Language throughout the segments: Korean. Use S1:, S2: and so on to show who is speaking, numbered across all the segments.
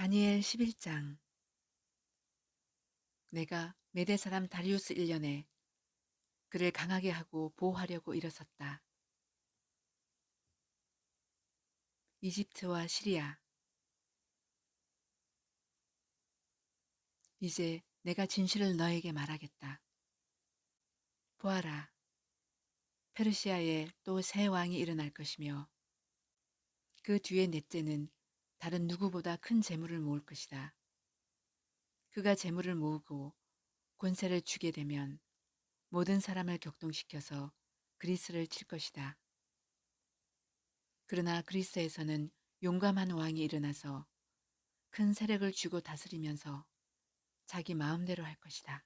S1: 다니엘 11장. 내가 메대 사람 다리우스 1년에 그를 강하게 하고 보호하려고 일어섰다. 이집트와 시리아. 이제 내가 진실을 너에게 말하겠다. 보아라, 페르시아에 또 새 왕이 일어날 것이며 그 뒤에 넷째는 다른 누구보다 큰 재물을 모을 것이다. 그가 재물을 모으고 권세를 주게 되면 모든 사람을 격동시켜서 그리스를 칠 것이다. 그러나 그리스에서는 용감한 왕이 일어나서 큰 세력을 쥐고 다스리면서 자기 마음대로 할 것이다.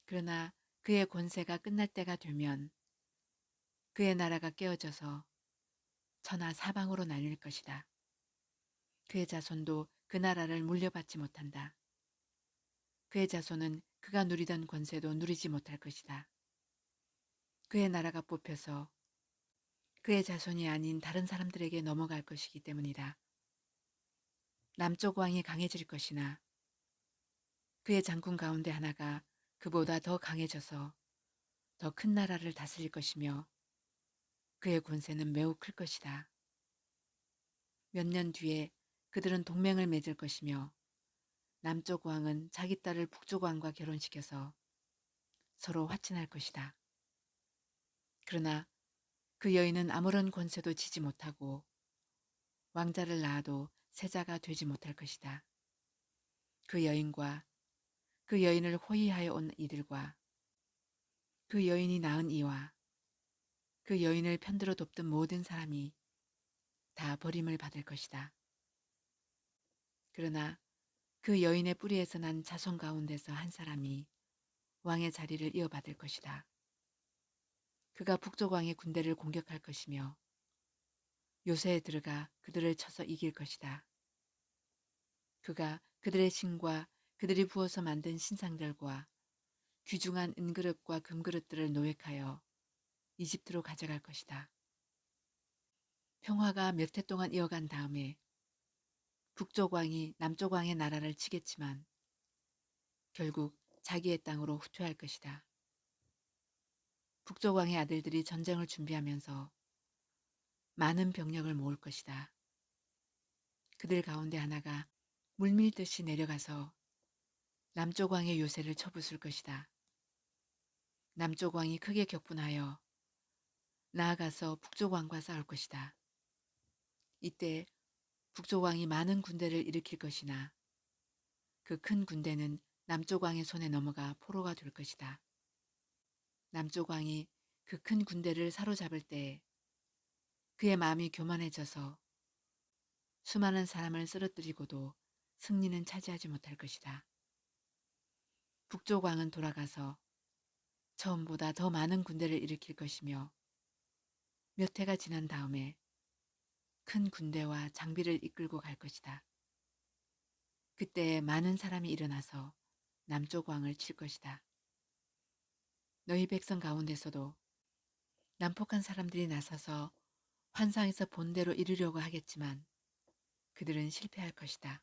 S1: 그러나 그의 권세가 끝날 때가 되면 그의 나라가 깨어져서 천하 사방으로 나뉠 것이다. 그의 자손도 그 나라를 물려받지 못한다. 그의 자손은 그가 누리던 권세도 누리지 못할 것이다. 그의 나라가 뽑혀서 그의 자손이 아닌 다른 사람들에게 넘어갈 것이기 때문이다. 남쪽 왕이 강해질 것이나 그의 장군 가운데 하나가 그보다 더 강해져서 더 큰 나라를 다스릴 것이며 그의 권세는 매우 클 것이다. 몇 년 뒤에 그들은 동맹을 맺을 것이며 남쪽 왕은 자기 딸을 북쪽 왕과 결혼시켜서 서로 화친할 것이다. 그러나 그 여인은 아무런 권세도 지지 못하고 왕자를 낳아도 세자가 되지 못할 것이다. 그 여인과 그 여인을 호위하여 온 이들과 그 여인이 낳은 이와 그 여인을 편들어 돕던 모든 사람이 다 버림을 받을 것이다. 그러나 그 여인의 뿌리에서 난 자손 가운데서 한 사람이 왕의 자리를 이어받을 것이다. 그가 북쪽 왕의 군대를 공격할 것이며 요새에 들어가 그들을 쳐서 이길 것이다. 그가 그들의 신과 그들이 부어서 만든 신상들과 귀중한 은그릇과 금그릇들을 노획하여 이집트로 가져갈 것이다. 평화가 몇 해 동안 이어간 다음에 북쪽 왕이 남쪽 왕의 나라를 치겠지만 결국 자기의 땅으로 후퇴할 것이다. 북쪽 왕의 아들들이 전쟁을 준비하면서 많은 병력을 모을 것이다. 그들 가운데 하나가 물밀듯이 내려가서 남쪽 왕의 요새를 쳐부술 것이다. 남쪽 왕이 크게 격분하여 나아가서 북쪽 왕과 싸울 것이다. 이때 북쪽 왕이 많은 군대를 일으킬 것이나 그 큰 군대는 남쪽 왕의 손에 넘어가 포로가 될 것이다. 남쪽 왕이 그 큰 군대를 사로잡을 때에 그의 마음이 교만해져서 수많은 사람을 쓰러뜨리고도 승리는 차지하지 못할 것이다. 북쪽 왕은 돌아가서 처음보다 더 많은 군대를 일으킬 것이며 몇 해가 지난 다음에 큰 군대와 장비를 이끌고 갈 것이다. 그때 많은 사람이 일어나서 남쪽 왕을 칠 것이다. 너희 백성 가운데서도 난폭한 사람들이 나서서 환상에서 본 대로 이루려고 하겠지만 그들은 실패할 것이다.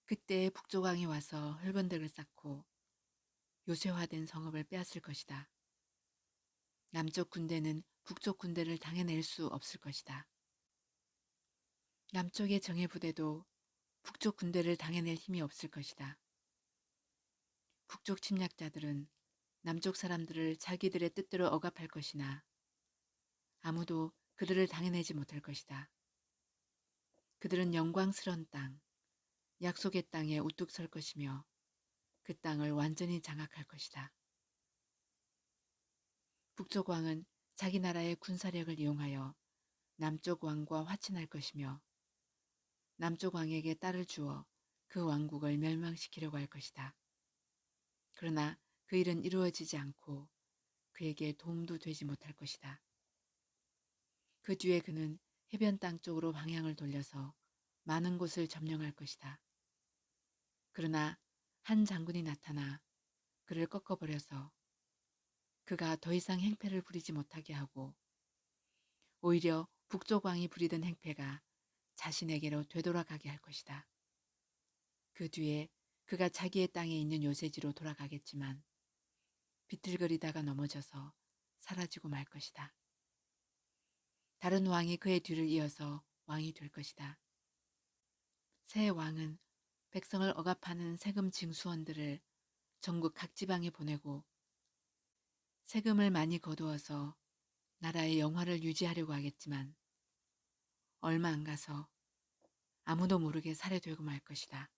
S1: 그때 북쪽 왕이 와서 헐번덕을 쌓고 요새화된 성읍을 빼앗을 것이다. 남쪽 군대는 북쪽 군대를 당해낼 수 없을 것이다. 남쪽의 정예 부대도 북쪽 군대를 당해낼 힘이 없을 것이다. 북쪽 침략자들은 남쪽 사람들을 자기들의 뜻대로 억압할 것이나 아무도 그들을 당해내지 못할 것이다. 그들은 영광스러운 땅, 약속의 땅에 우뚝 설 것이며 그 땅을 완전히 장악할 것이다. 북쪽 왕은 자기 나라의 군사력을 이용하여 남쪽 왕과 화친할 것이며 남쪽 왕에게 딸을 주어 그 왕국을 멸망시키려고 할 것이다. 그러나 그 일은 이루어지지 않고 그에게 도움도 되지 못할 것이다. 그 뒤에 그는 해변 땅 쪽으로 방향을 돌려서 많은 곳을 점령할 것이다. 그러나 한 장군이 나타나 그를 꺾어버려서 그가 더 이상 행패를 부리지 못하게 하고 오히려 북쪽 왕이 부리던 행패가 자신에게로 되돌아가게 할 것이다. 그 뒤에 그가 자기의 땅에 있는 요새지로 돌아가겠지만 비틀거리다가 넘어져서 사라지고 말 것이다. 다른 왕이 그의 뒤를 이어서 왕이 될 것이다. 새 왕은 백성을 억압하는 세금 징수원들을 전국 각 지방에 보내고 세금을 많이 거두어서 나라의 영화를 유지하려고 하겠지만 얼마 안 가서 아무도 모르게 살해되고 말 것이다.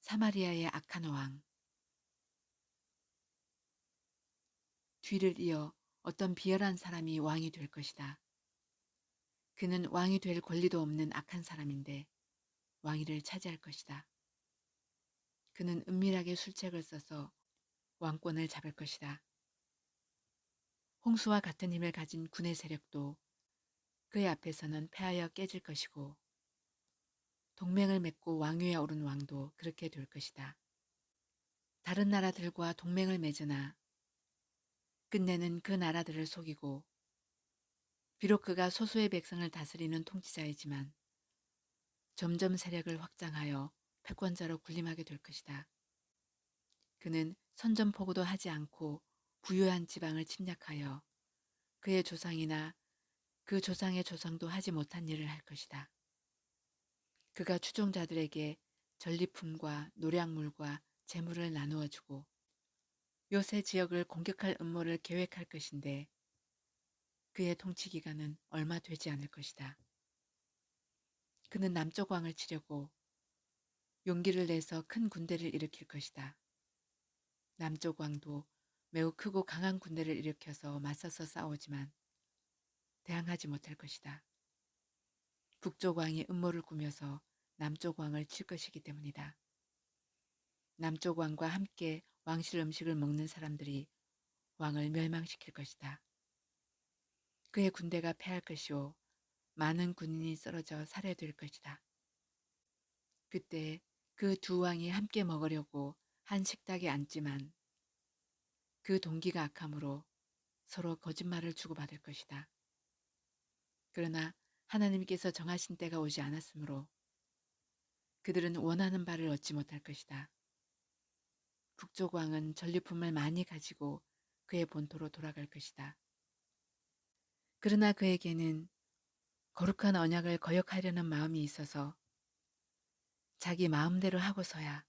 S1: 사마리아의 악한 왕. 뒤를 이어 어떤 비열한 사람이 왕이 될 것이다. 그는 왕이 될 권리도 없는 악한 사람인데 왕위를 차지할 것이다. 그는 은밀하게 술책을 써서 왕권을 잡을 것이다. 홍수와 같은 힘을 가진 군의 세력도 그의 앞에서는 패하여 깨질 것이고 동맹을 맺고 왕위에 오른 왕도 그렇게 될 것이다. 다른 나라들과 동맹을 맺으나 끝내는 그 나라들을 속이고 비록 그가 소수의 백성을 다스리는 통치자이지만 점점 세력을 확장하여 패권자로 군림하게 될 것이다. 그는 선전포고도 하지 않고 부유한 지방을 침략하여 그의 조상이나 그 조상의 조상도 하지 못한 일을 할 것이다. 그가 추종자들에게 전리품과 노량물과 재물을 나누어 주고 요새 지역을 공격할 음모를 계획할 것인데 그의 통치 기간은 얼마 되지 않을 것이다. 그는 남쪽 왕을 치려고 용기를 내서 큰 군대를 일으킬 것이다. 남쪽 왕도 매우 크고 강한 군대를 일으켜서 맞서서 싸우지만 대항하지 못할 것이다. 북쪽 왕이 음모를 꾸며서 남쪽 왕을 칠 것이기 때문이다. 남쪽 왕과 함께 왕실 음식을 먹는 사람들이 왕을 멸망시킬 것이다. 그의 군대가 패할 것이요 많은 군인이 쓰러져 살해될 것이다. 그때 그 두 왕이 함께 먹으려고 한 식탁에 앉지만 그 동기가 악함으로 서로 거짓말을 주고받을 것이다. 그러나 하나님께서 정하신 때가 오지 않았으므로 그들은 원하는 바를 얻지 못할 것이다. 북쪽 왕은 전리품을 많이 가지고 그의 본토로 돌아갈 것이다. 그러나 그에게는 거룩한 언약을 거역하려는 마음이 있어서 자기 마음대로 하고서야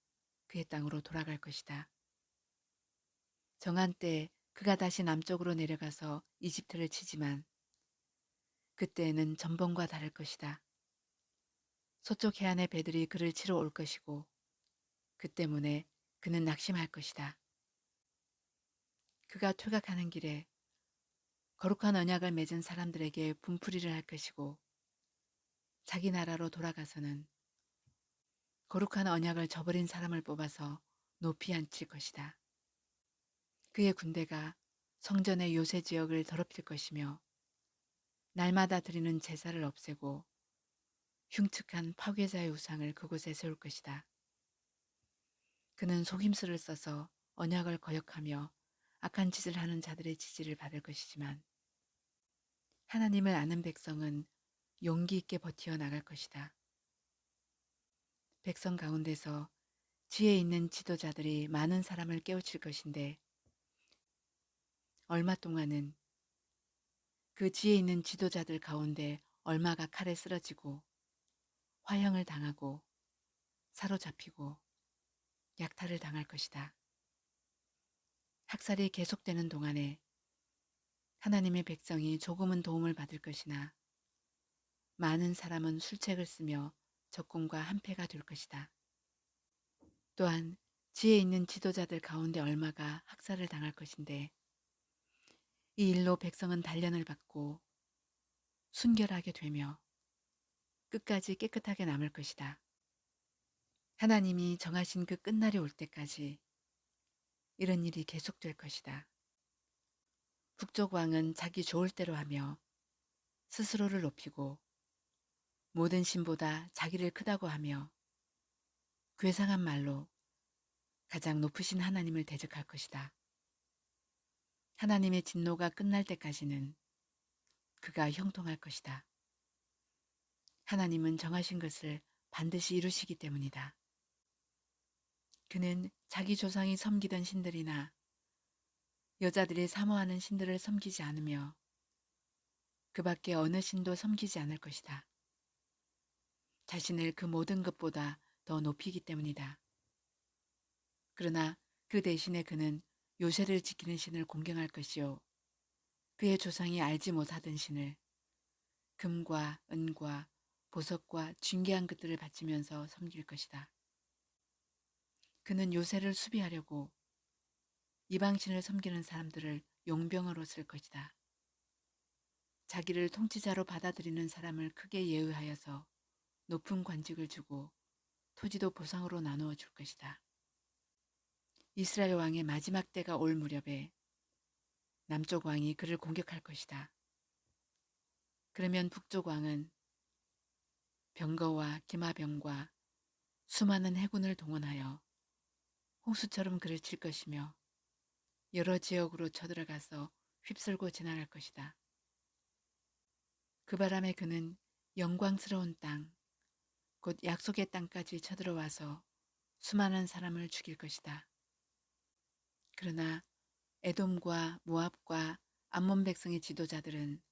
S1: 그의 땅으로 돌아갈 것이다. 정한 때에 그가 다시 남쪽으로 내려가서 이집트를 치지만 그때에는 전번과 다를 것이다. 서쪽 해안의 배들이 그를 치러 올 것이고 그 때문에 그는 낙심할 것이다. 그가 퇴각하는 길에 거룩한 언약을 맺은 사람들에게 분풀이를 할 것이고 자기 나라로 돌아가서는 거룩한 언약을 저버린 사람을 뽑아서 높이 앉힐 것이다. 그의 군대가 성전의 요새 지역을 더럽힐 것이며 날마다 드리는 제사를 없애고 흉측한 파괴자의 우상을 그곳에 세울 것이다. 그는 속임수를 써서 언약을 거역하며 악한 짓을 하는 자들의 지지를 받을 것이지만 하나님을 아는 백성은 용기 있게 버티어 나갈 것이다. 백성 가운데서 지혜 있는 지도자들이 많은 사람을 깨우칠 것인데 얼마 동안은 그 지혜 있는 지도자들 가운데 얼마가 칼에 쓰러지고 화형을 당하고 사로잡히고 약탈을 당할 것이다. 학살이 계속되는 동안에 하나님의 백성이 조금은 도움을 받을 것이나 많은 사람은 술책을 쓰며 적군과 한패가 될 것이다. 또한 지혜 있는 지도자들 가운데 얼마가 학살을 당할 것인데 이 일로 백성은 단련을 받고 순결하게 되며 끝까지 깨끗하게 남을 것이다. 하나님이 정하신 그 끝날이 올 때까지 이런 일이 계속될 것이다. 북쪽 왕은 자기 좋을 대로 하며 스스로를 높이고 모든 신보다 자기를 크다고 하며 괴상한 말로 가장 높으신 하나님을 대적할 것이다. 하나님의 진노가 끝날 때까지는 그가 형통할 것이다. 하나님은 정하신 것을 반드시 이루시기 때문이다. 그는 자기 조상이 섬기던 신들이나 여자들이 사모하는 신들을 섬기지 않으며 그 밖에 어느 신도 섬기지 않을 것이다. 자신을 그 모든 것보다 더 높이기 때문이다. 그러나 그 대신에 그는 요새를 지키는 신을 공경할 것이요. 그의 조상이 알지 못하던 신을 금과 은과 보석과 진귀한 것들을 바치면서 섬길 것이다. 그는 요새를 수비하려고 이방신을 섬기는 사람들을 용병으로 쓸 것이다. 자기를 통치자로 받아들이는 사람을 크게 예우하여서 높은 관직을 주고 토지도 보상으로 나누어 줄 것이다. 이스라엘 왕의 마지막 때가 올 무렵에 남쪽 왕이 그를 공격할 것이다. 그러면 북쪽 왕은 병거와 기마병과 수많은 해군을 동원하여 홍수처럼 그를 칠 것이며 여러 지역으로 쳐들어가서 휩쓸고 지나갈 것이다. 그 바람에 그는 영광스러운 땅, 곧 약속의 땅까지 쳐들어와서 수많은 사람을 죽일 것이다. 그러나 에돔과 모압과 암몬 백성의 지도자들은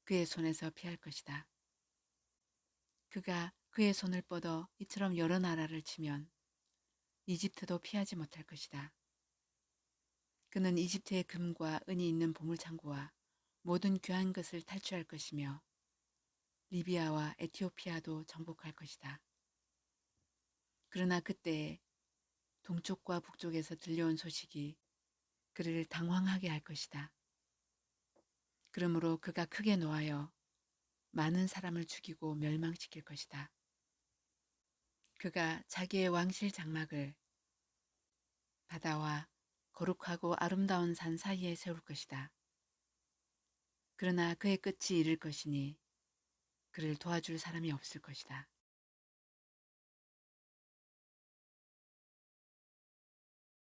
S1: 그의 손에서 피할 것이다. 그가 그의 손을 뻗어 이처럼 여러 나라를 치면 이집트도 피하지 못할 것이다. 그는 이집트의 금과 은이 있는 보물창고와 모든 귀한 것을 탈취할 것이며 리비아와 에티오피아도 정복할 것이다. 그러나 그때에 동쪽과 북쪽에서 들려온 소식이 그를 당황하게 할 것이다. 그러므로 그가 크게 노하여 많은 사람을 죽이고 멸망시킬 것이다. 그가 자기의 왕실 장막을 바다와 거룩하고 아름다운 산 사이에 세울 것이다. 그러나 그의 끝이 이를 것이니 그를 도와줄 사람이 없을 것이다.